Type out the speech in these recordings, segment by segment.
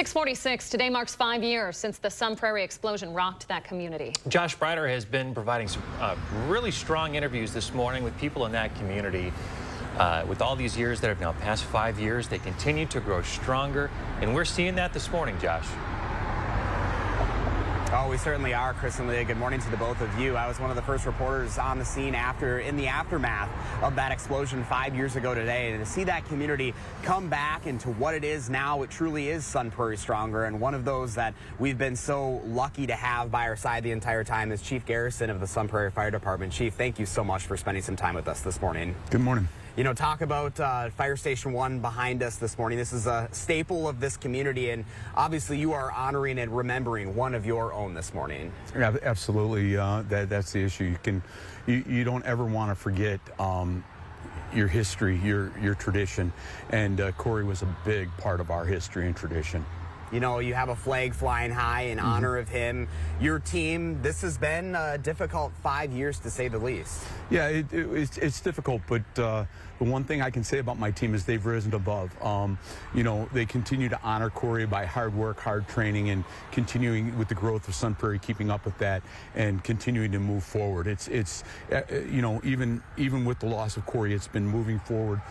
6:46. Today marks 5 years since the Sun Prairie explosion rocked that community. Josh Breider has been providing some really strong interviews this morning with people in that community. With all these years that have now passed, 5 years, they continue to grow stronger, and we're seeing that this morning, Josh. Oh, we certainly are, Chris and Leah. Good morning to the both of you. I was one of the first reporters on the scene in the aftermath of that explosion 5 years ago today. And to see that community come back into what it is now, it truly is Sun Prairie Stronger. And one of those that we've been so lucky to have by our side the entire time is Chief Garrison of the Sun Prairie Fire Department. Chief, thank you so much for spending some time with us this morning. Good morning. You know, talk about Fire Station 1 behind us this morning. This is a staple of this community, and obviously you are honoring and remembering one of your own this morning. Yeah, absolutely. That's the issue. You don't ever want to forget your history, your tradition, and Corey was a big part of our history and tradition. You know, you have a flag flying high in honor of him. Your team, this has been a difficult 5 years to say the least. Yeah, it's difficult, but the one thing I can say about my team is they've risen above. You know, they continue to honor Corey by hard work, hard training, and continuing with the growth of Sun Prairie, keeping up with that, and continuing to move forward. It's you know, even with the loss of Corey, it's been moving forward,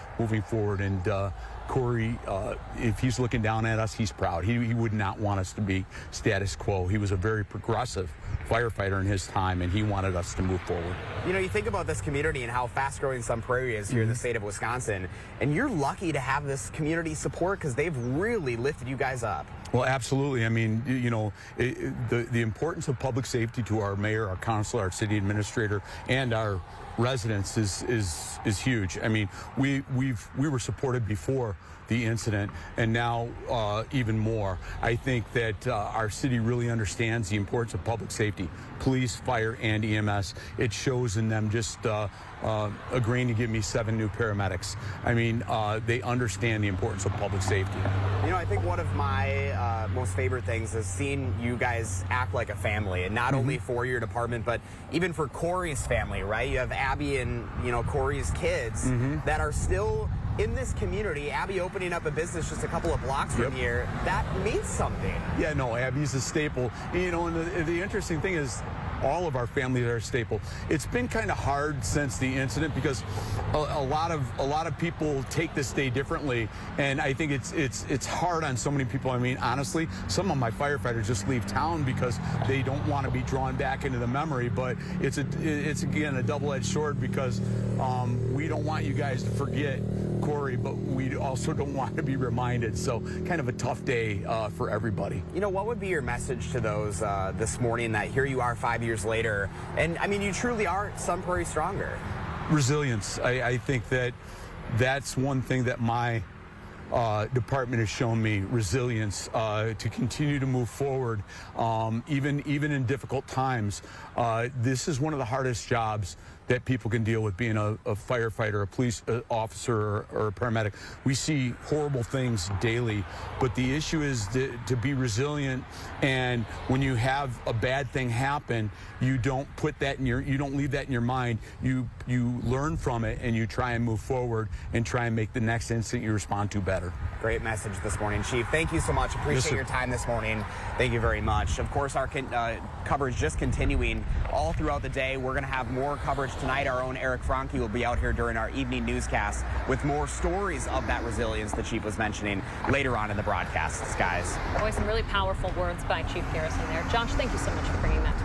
and Corey, if he's looking down at us, he's proud. He would not want us to be status quo. He was a very progressive firefighter in his time, and he wanted us to move forward. You know, you think about this community and how fast-growing Sun Prairie is here in the state of Wisconsin, and you're lucky to have this community support because they've really lifted you guys up. Well, absolutely. I mean, you know, the importance of public safety to our mayor, our council, our city administrator, and our residents is huge. I mean, we were supported before the incident, and now even more. I think that our city really understands the importance of public safety, police, fire, and EMS. It shows in them just agreeing to give me 7 new paramedics. I mean, they understand the importance of public safety. You know, I think one of my most favorite things is seeing you guys act like a family, and not only for your department, but even for Corey's family, right? You have Abby and, you know, Corey's kids that are still in this community. Abby opening up a business just a couple of blocks from here, that means something. Yeah, no, Abby's a staple. You know, and the interesting thing is all of our families are a staple. It's been kind of hard since the incident because a lot of people take this day differently, and I think it's hard on so many people. I mean, honestly, some of my firefighters just leave town because they don't want to be drawn back into the memory. But it's again a double-edged sword because we don't want you guys to forget Corey, but we also don't want to be reminded. So kind of a tough day for everybody. You know, what would be your message to those this morning that here you are 5 years later, and I mean, you truly are Sun Prairie Stronger? Resilience. I think that's one thing that my department has shown me, resilience, to continue to move forward, even in difficult times. This is one of the hardest jobs that people can deal with, being a firefighter, a police officer, or a paramedic. We see horrible things daily, but the issue is to be resilient, and when you have a bad thing happen, you don't put that in you don't leave that in your mind. You learn from it, and you try and move forward and try and make the next incident you respond to better. Great message this morning, Chief. Thank you so much. Appreciate your time this morning. Thank you very much. Of course, our coverage just continuing all throughout the day. We're going to have more coverage tonight. Our own Eric Franke will be out here during our evening newscast with more stories of that resilience the Chief was mentioning later on in the broadcasts, guys. Boy, some really powerful words by Chief Garrison there. Josh, thank you so much for bringing that to